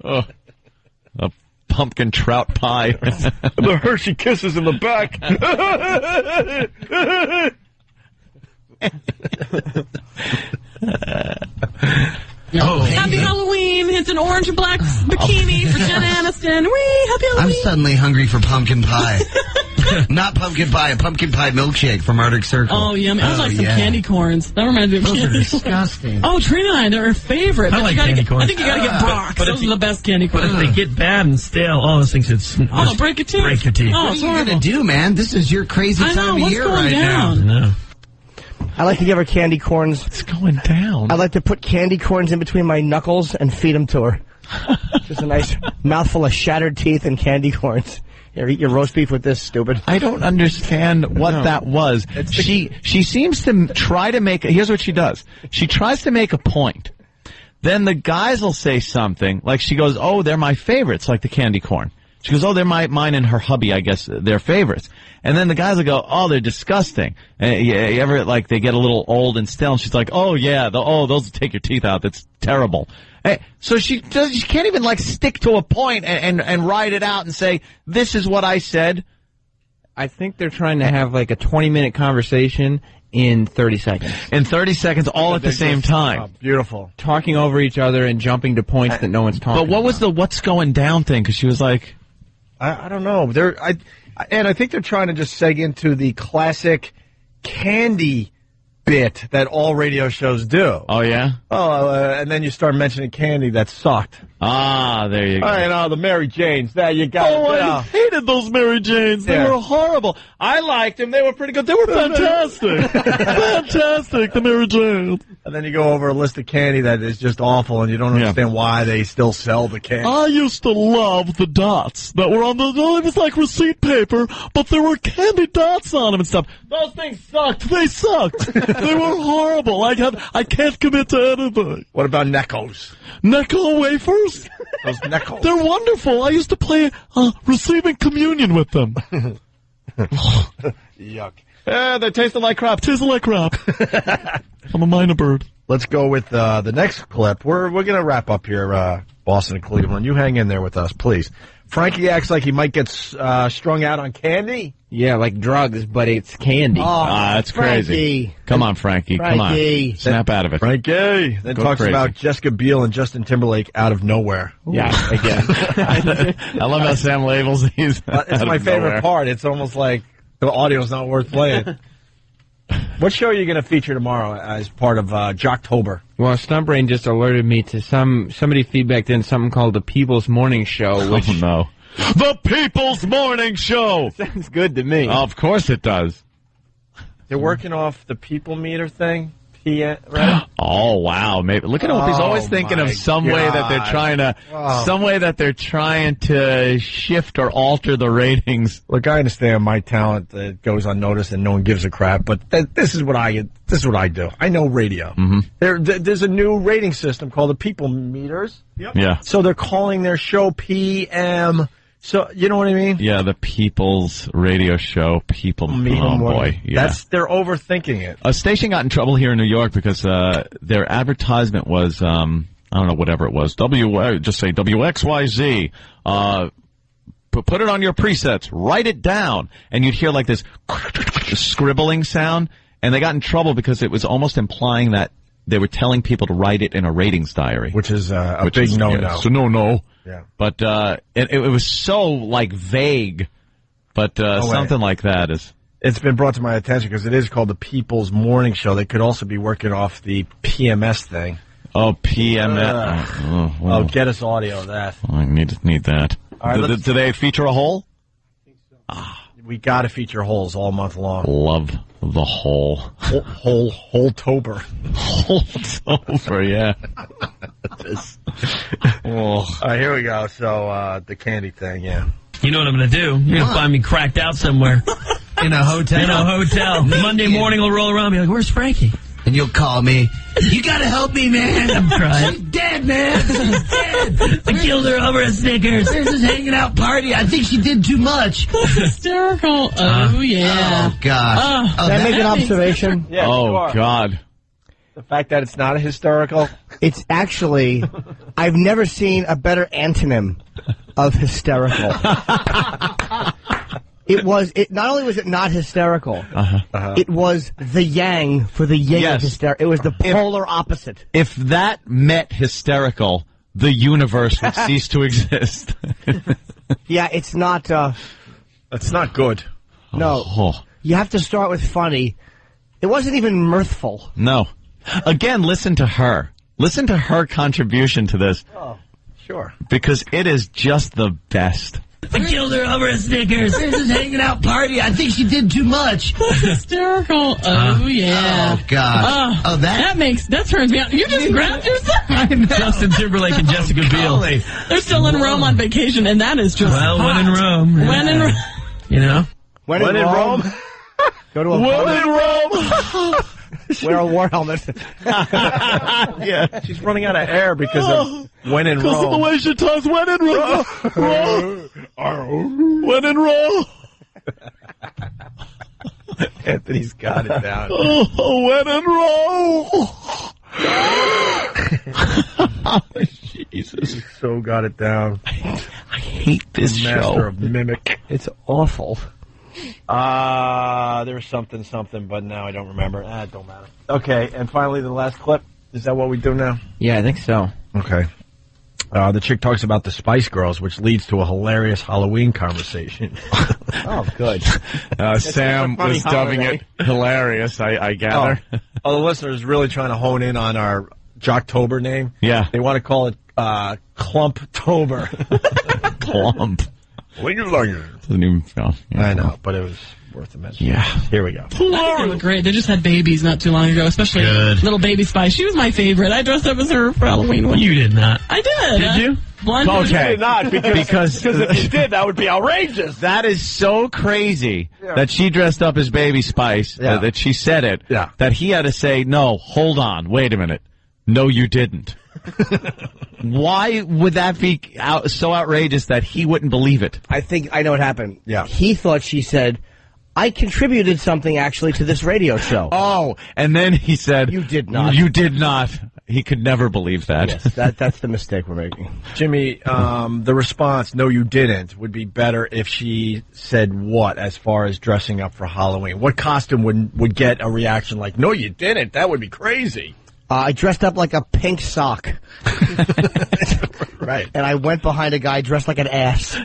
Oh, a pumpkin trout pie. The Hershey Kisses in the back. Happy Halloween! It's an orange and black bikini for Jen Aniston. Whee! Happy Halloween! I'm suddenly hungry for pumpkin pie. Not pumpkin pie, a pumpkin pie milkshake from Arctic Circle. Oh, yummy. I would like some candy corns. That reminds me of Those candy are disgusting. Oh, Trina and I, they're her favorite. I like candy corns. I think you gotta get Brock's. Those are the best candy corns. But if they get bad and stale, those things they'll break your teeth. Break your teeth. Oh, what are you going to do, man? This is your crazy time of year right now. I know. I like to give her candy corns. It's going down. I like to put candy corns in between my knuckles and feed them to her. Just a nice mouthful of shattered teeth and candy corns. Here, eat your roast beef with this, stupid. I don't understand what that was. She seems to try to make... Here's what she does. She tries to make a point. Then the guys will say something, like she goes, oh, they're my favorites, like the candy corn. She goes, oh, they're mine and her hubby, I guess, they're favorites. And then the guys will go, oh, they're disgusting. You ever, like, they get a little old and stale, and she's like, oh, yeah, those will take your teeth out. That's terrible. Hey, so she can't even, like, stick to a point and ride it out and say, this is what I said. I think they're trying to have, like, a 20-minute conversation in 30 seconds. In 30 seconds, all at the same time. Oh, beautiful. Talking over each other and jumping to points that no one's talking But what was the what's going down thing? Because she was like... I don't know. And I think they're trying to just seg into the classic candy bit that all radio shows do. Oh, yeah? And then you start mentioning candy that sucked. Ah, there you go. The Mary Janes. There you go. I hated those Mary Janes. They were horrible. I liked them. They were pretty good. They were fantastic. Fantastic, the Mary Janes. And then you go over a list of candy that is just awful, and you don't understand why they still sell the candy. I used to love the dots that were on it was like receipt paper, but there were candy dots on them and stuff. Those things sucked. They sucked. They were horrible. I can't commit to anything. What about Neckos? Necco wafers? Those Neckos. They're wonderful. I used to play receiving communion with them. Yuck. They tasted like crap. Tasted like crap. I'm a minor bird. Let's go with the next clip. We're going to wrap up here, Boston and Cleveland. You hang in there with us, please. Frankie acts like he might get strung out on candy. Yeah, like drugs, but it's candy. Oh, that's crazy. Frankie. Come on, Frankie. Come on. Snap out of it. Frankie. Then Go talks crazy. about Jessica Biel and Justin Timberlake out of nowhere. Yeah, again. I love how Sam labels these. It's my favorite part. It's almost like the audio's not worth playing. What show are you going to feature tomorrow as part of Jocktober? Well, Stuntbrain just alerted me to somebody feedbacked in something called the People's Morning Show. Which, oh, no. The People's Morning Show! Sounds good to me. Of course it does. They're working off the people meter thing, right? Oh, wow. Maybe look at him. He's always thinking of some way that they're trying to shift or alter the ratings. Look, I understand my talent that goes unnoticed and no one gives a crap, but this is what I do. I know radio. Mm-hmm. There's a new rating system called the people meters. Yep. Yeah. So they're calling their show PM. So you know what I mean? Yeah, the People's Radio Show. People. Oh boy. Yeah. They're overthinking it. A station got in trouble here in New York because their advertisement was I don't know, whatever it was. Just say WXYZ. Put it on your presets. Write it down, and you'd hear like this scribbling sound. And they got in trouble because it was almost implying that they were telling people to write it in a ratings diary, which is a big no-no. Yeah, so no. Yeah. But it was so like vague. But something like that is. It's been brought to my attention because it is called the People's Morning Show. They could also be working off the PMS thing. Oh, PMS. Oh, get us audio of that. I need that. All right, do they feature a hole? We got to feature holes all month long. Love the hole. Hole-tober. Hole-tober, yeah. All right, here we go. So, the candy thing, yeah. You know what I'm going to do? You're going to find me cracked out somewhere. In a hotel. Monday morning I'll roll around and be like, where's Frankie? And you'll call me. You gotta help me, man. I'm trying. She's dead, man. She's dead. I killed her over a Snickers. There's this hanging out party. I think she did too much. Hysterical. Oh, yeah. Oh, God. Can I make an observation? Yeah, oh, God. The fact that it's not a hysterical. It's actually, I've never seen a better antonym of hysterical. Not only was it not hysterical, it was the yang for the yin of hysterical. It was the polar opposite. If that met hysterical, the universe would cease to exist. Yeah, it's not... That's not good. No. Oh. You have to start with funny. It wasn't even mirthful. No. Again, listen to her. Listen to her contribution to this. Oh, sure. Because it is just the best. I killed her over a Snickers. This is hanging out party. I think she did too much. That's hysterical. Oh, yeah. Oh, God. That turns me out. You just grabbed yourself. Justin Timberlake and Jessica Biel. They're still in Rome on vacation, and that is just Well, hot. when in Rome. When in Rome. You know? When in Rome. Go to a When in Rome. Wear a war helmet. Yeah, she's running out of air because of when in Rome. Because of the way she talks, when in Rome. When in Rome. Anthony's got it down. Oh, when in Rome. Oh, Jesus. He so got it down. I hate this show. Master of mimic. It's awful. There was something, but now I don't remember. It don't matter. Okay, and finally the last clip. Is that what we do now? Yeah, I think so. Okay. The chick talks about the Spice Girls, which leads to a hilarious Halloween conversation. Oh, good. Sam was dubbing it hilarious, I gather. Oh, the listeners really trying to hone in on our Jocktober name. Yeah. They want to call it Clumptober. Clump. When you like it. Doesn't even feel. I know, but it was worth a mention. Yeah. Here we go. I think they look great. They just had babies not too long ago, especially little baby Spice. She was my favorite. I dressed up as her for Halloween. You did not. I did. Did you? Blonde Okay. You did not, because if you did, that would be outrageous. That is so crazy that she dressed up as Baby Spice, that she said it, that he had to say, no, hold on, wait a minute. No, you didn't. Why would that be so outrageous that he wouldn't believe it? I think I know what happened. Yeah. He thought she said, I contributed something actually to this radio show. Oh, and then he said, you did not. You did not. He could never believe that. Yes, that's the mistake we're making. Jimmy, the response, no, you didn't, would be better if she said what as far as dressing up for Halloween? What costume would get a reaction like, no, you didn't? That would be crazy. I dressed up like a pink sock. Right. And I went behind a guy dressed like an ass.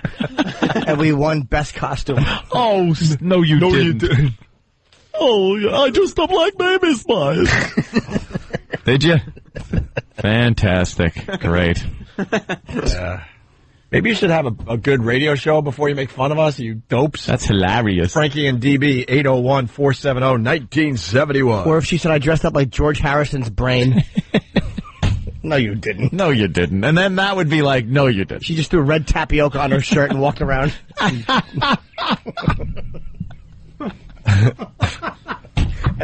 And we won best costume. Oh, no, you didn't. Oh, I dressed up like Baby Spice. Did you? Fantastic. Great. Yeah. Maybe you should have a good radio show before you make fun of us, you dopes. That's hilarious. Frankie and DB, 801-470-1971. Or if she said I dressed up like George Harrison's brain. No, you didn't. No, you didn't. And then that would be like, no, you didn't. She just threw red tapioca on her shirt and walked around. And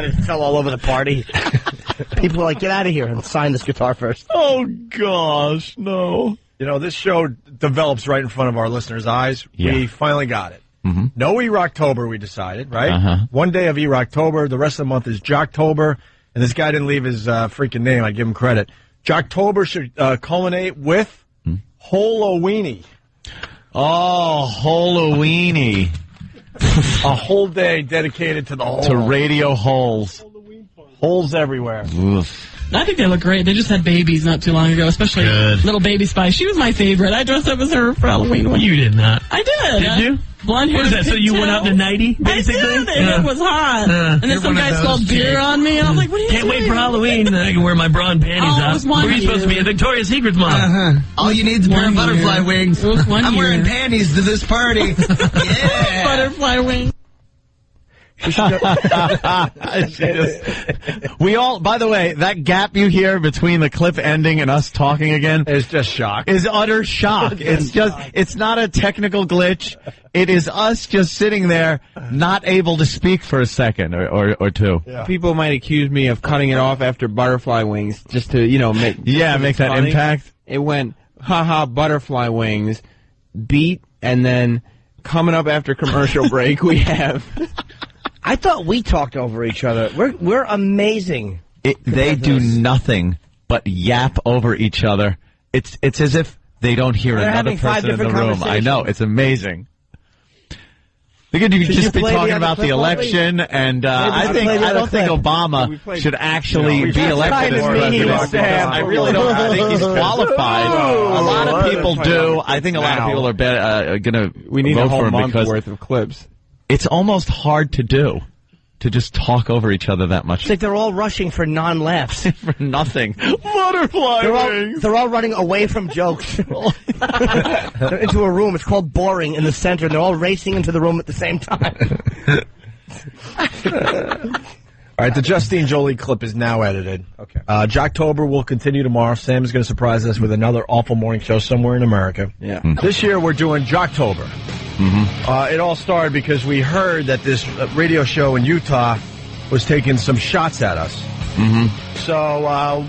it fell all over the party. People were like, get out of here and sign this guitar first. Oh, gosh, no. You know, this show develops right in front of our listeners' eyes. Yeah. We finally got it. Mm-hmm. No E-Rocktober, we decided, right? One day of E-Rocktober. The rest of the month is Jocktober. And this guy didn't leave his freaking name. I give him credit. Jocktober should culminate with Holoweenie. Oh, Holoweenie. A whole day dedicated to the hole. To radio holes. Holes everywhere. Oof. I think they look great. They just had babies not too long ago, especially little baby Spice. She was my favorite. I dressed up as her for Halloween. You did not. I did. Did you? Blonde hair. What is that? So you went out in a nightie, basically? I did, and it was hot. And then some guy spilled beer on me, and I was like, what are you Can't doing? wait for Halloween. I can wear my bra and panties out. Were you supposed to be a Victoria's Secret model? All you need is a pair of butterfly wings. I'm wearing panties to this party. Yeah. Butterfly wings. We all, by the way, that gap you hear between the clip ending and us talking again is just shock. Is utter shock. It's just, it's not a technical glitch. It is us just sitting there, not able to speak for a second or two. Yeah. People might accuse me of cutting it off after butterfly wings, just to, make that funny. impact. It went, haha, butterfly wings, beat, and then coming up after commercial break, we have. I thought we talked over each other. We're amazing. They do nothing but yap over each other. It's as if they don't hear another person in the room. I know, it's amazing. They could just be talking about the election, and I don't think Obama should actually be elected as president. I really don't. I think he's qualified. A lot of people do. I think a lot of people are going to vote for him because worth of clips. It's almost hard to do. To just talk over each other that much. It's like they're all rushing for non-laughs. For nothing. Butterfly wings. They're all running away from jokes. They're into a room. It's called boring in the center, and they're all racing into the room at the same time. All right, the Justine Jolie clip is now edited. Okay. Jocktober will continue tomorrow. Sam is going to surprise us with another awful morning show somewhere in America. Yeah. This year we're doing Jocktober. It all started because we heard that this radio show in Utah was taking some shots at us. So,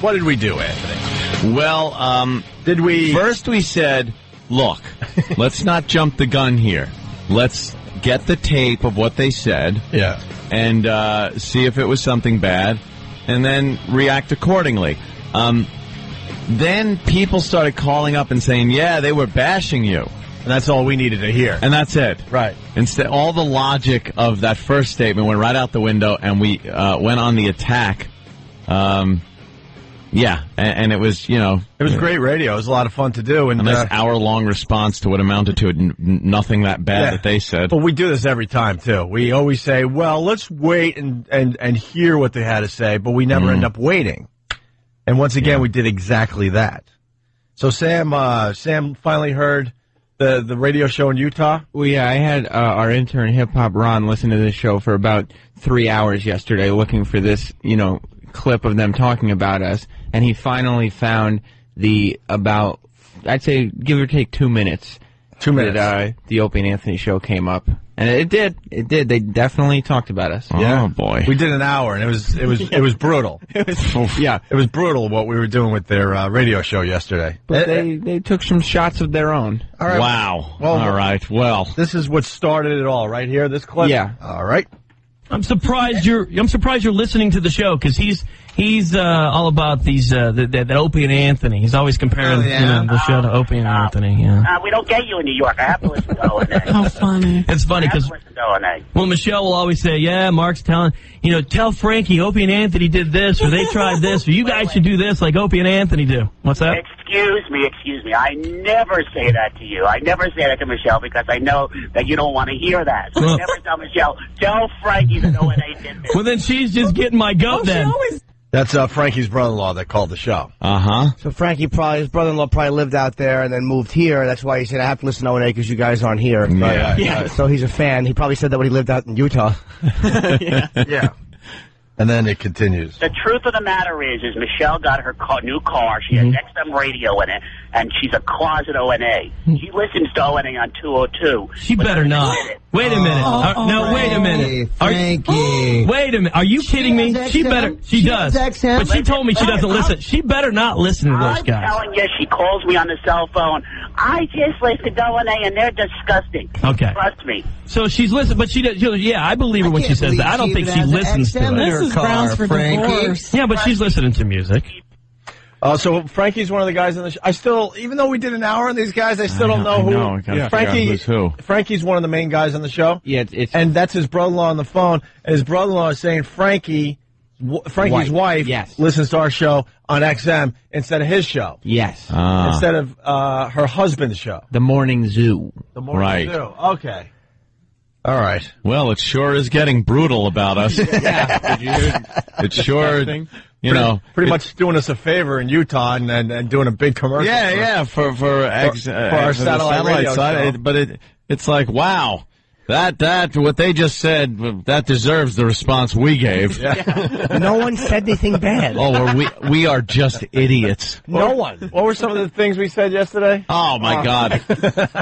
what did we do, Anthony? Well, First we said, look, let's not jump the gun here. Let's get the tape of what they said. Yeah. And see if it was something bad, and then react accordingly. Then people started calling up and saying, yeah, they were bashing you. And that's all we needed to hear. And that's it. Right. Instead, all the logic of that first statement went right out the window, and we went on the attack. Yeah, and it was, It was great radio. It was a lot of fun to do. And a nice hour-long response to what amounted to nothing that bad that they said. But we do this every time, too. We always say, well, let's wait and hear what they had to say, but we never end up waiting. And once again, we did exactly that. So Sam finally heard the radio show in Utah? Well, yeah, I had our intern, Hip Hop Ron, listen to this show for about 3 hours yesterday looking for this, clip of them talking about us, and he finally found I'd say, give or take 2 minutes. 2 minutes. That, the Opie and Anthony show came up. And it did. They definitely talked about us. Yeah. Oh, boy. We did an hour, and it was brutal. It was brutal what we were doing with their radio show yesterday. But they took some shots of their own. All right. Wow. Well, all right. Well, this is what started it all, right here. This clip. Yeah. All right. I'm surprised you're listening to the show, because he's all about these that Opie and Anthony. He's always comparing the show to Opie and Anthony. Yeah. We don't get you in New York. I have to listen to O&A. How funny! It's funny because Michelle will always say, "Yeah, Mark's telling tell Frankie Opie and Anthony did this, or they tried this, or you guys should do this like Opie and Anthony do." What's that? Excuse me. I never say that to you. I never say that to Michelle because I know that you don't want to hear that. So I never tell Michelle, tell Frankie that O&A did this. Well, then she's just getting my goat then. That's Frankie's brother-in-law that called the show. So Frankie his brother-in-law probably lived out there and then moved here. That's why he said, I have to listen to O&A because you guys aren't here. So he's a fan. He probably said that when he lived out in Utah. Yeah. And then it continues. The truth of the matter is Michelle got her new car. She has XM radio in it, and she's a closet O&A. She listens to O&A on 202. She better not. Wait a minute. No, wait a minute. Frankie. Wait a minute. Are you kidding me? She does. But she told me she doesn't listen. She better not listen to those guys. I'm telling you, she calls me on the cell phone. I just listen to O&A, and they're disgusting. Okay. Trust me. So she's listening, but she does. Yeah, I believe her when she says that. I don't think she listens to it. This is grounds for divorce. Yeah, but she's listening to music. So Frankie's one of the guys on the show. I still, even though we did an hour on these guys, I still don't know who. Frankie, Frankie's one of the main guys on the show. Yeah, and that's his brother-in-law on the phone. And his brother-in-law is saying Frankie's wife listens to our show on XM instead of his show. Yes. Instead of her husband's show. The Morning Zoo. The Morning Zoo. Okay. All right. Well, it sure is getting brutal about us. Yeah. Did you hear it sure, pretty much doing us a favor in Utah and doing a big commercial. For our satellite side. But it's like, wow. That what they just said, that deserves the response we gave. Yeah. No one said anything bad. We are just idiots. No one. What were some of the things we said yesterday? Oh my God!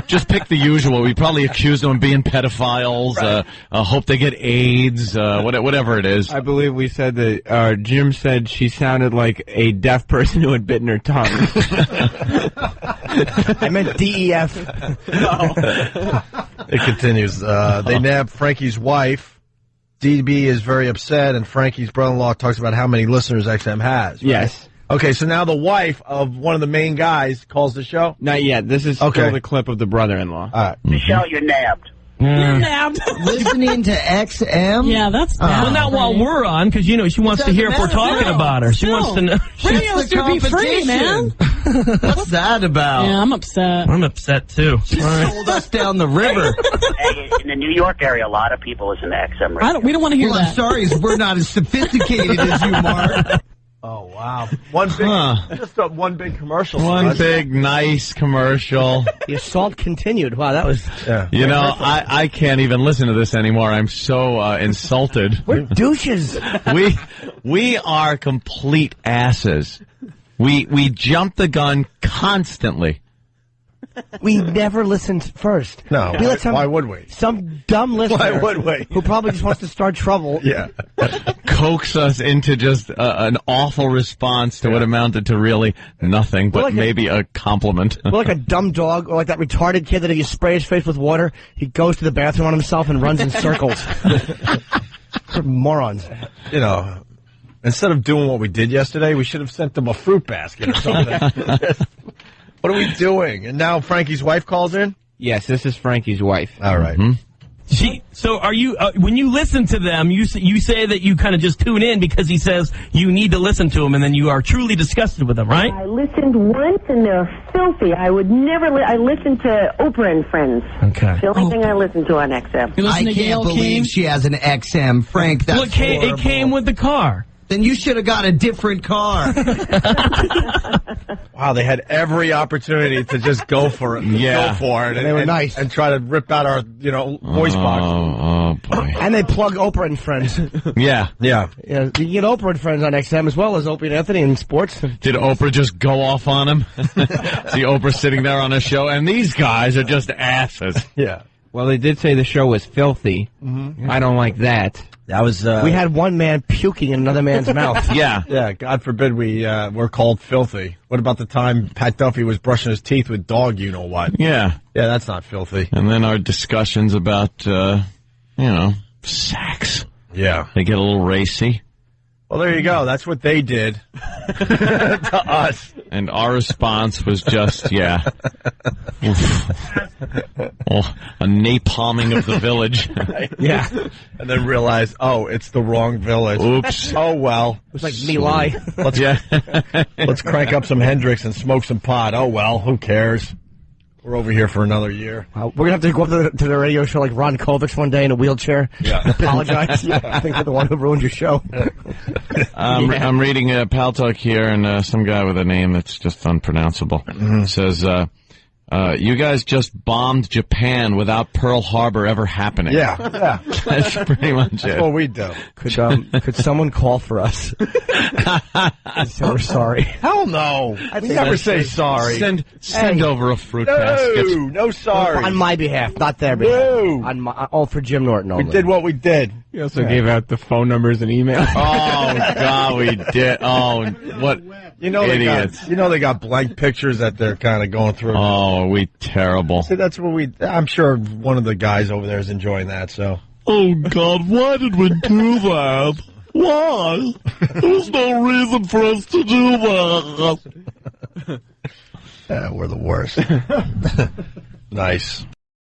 Just pick the usual. We probably accused them of being pedophiles. Right. Hope they get AIDS. Whatever it is. I believe we said that Jim said she sounded like a deaf person who had bitten her tongue. I meant DEF. It continues. They nabbed Frankie's wife. DB is very upset, and Frankie's brother-in-law talks about how many listeners XM has. Right? Yes. Okay, so now the wife of one of the main guys calls the show? Not yet. This is still the clip of the brother-in-law. All right. Michelle, you're nabbed. You're nabbed. Listening to XM? Yeah, that's well, not while we're on, because, you know, she wants to hear if we're talking about her. She wants to know. Radio should be free, man. What's that about? Yeah, I'm upset. I'm upset, too. She sold us down the river. Hey, in the New York area, a lot of people listen to XM radio. We don't want to hear that. I'm sorry, we're not as sophisticated as you, Mark. Oh, wow. One big commercial. One big, nice commercial. The assault continued. Wow, that was... You know, I can't even listen to this anymore. I'm so insulted. We're douches. We are complete asses. We jump the gun constantly. We never listened first. No, why would we? Some dumb listener. Why would we? Who probably just wants to start trouble. Yeah. Coax us into just an awful response to what amounted to really nothing, but maybe a compliment. We're like a dumb dog, or like that retarded kid that if you spray his face with water, he goes to the bathroom on himself and runs in circles. We're morons. You know, instead of doing what we did yesterday, we should have sent them a fruit basket or something. What are we doing? And now Frankie's wife calls in? Yes, this is Frankie's wife. All right. So are you, when you listen to them, you say that you kind of just tune in because he says you need to listen to them, and then you are truly disgusted with them, right? I listened once, and they're filthy. I would never I listened to Oprah and Friends. Okay. The only thing I listen to on XM. I can't believe she has an XM. Frank, that's it came with the car. Then you should have got a different car. Wow, they had every opportunity to just go for it. Yeah. Go for it. And they were nice. And try to rip out our, voice box. Oh, boy. And they plug Oprah and Friends. Yeah. Yeah, you can get Oprah and Friends on XM as well as Opie and Anthony in sports. Did Oprah just go off on him? See Oprah sitting there on a show, and these guys are just asses. Yeah. Well, they did say the show was filthy. I don't like that. That was. We had one man puking in another man's mouth. Yeah. Yeah, God forbid we were called filthy. What about the time Pat Duffy was brushing his teeth with dog you-know-what? Yeah. Yeah, that's not filthy. And then our discussions about, sex. Yeah. They get a little racy. Well, there you go. That's what they did to us. And our response was just, a napalming of the village. Yeah. And then realized, it's the wrong village. Oops. Oh, well. It was like Me Lie. Let's crank up some Hendrix and smoke some pot. Oh, well, who cares? We're over here for another year. We're going to have to go up to the radio show like Ron Kovacs one day in a wheelchair. Yeah. Apologize. I think you're the one who ruined your show. I'm reading Pal Talk here, and some guy with a name that's just unpronounceable says, you guys just bombed Japan without Pearl Harbor ever happening. Yeah. That's pretty much it. That's what we do. Could someone call for us? So we're sorry. Hell no. We never say sorry. Send over a fruit basket. No sorry. On my behalf, not their behalf. No. For Jim Norton only. We did what we did. You also gave out the phone numbers and email. Oh, God, we did. Oh, what idiots. They got blank pictures that they're kind of going through. Oh, we terrible. See, that's what I'm sure one of the guys over there is enjoying that, so. Oh, God, why did we do that? Why? There's no reason for us to do that. We're the worst. Nice.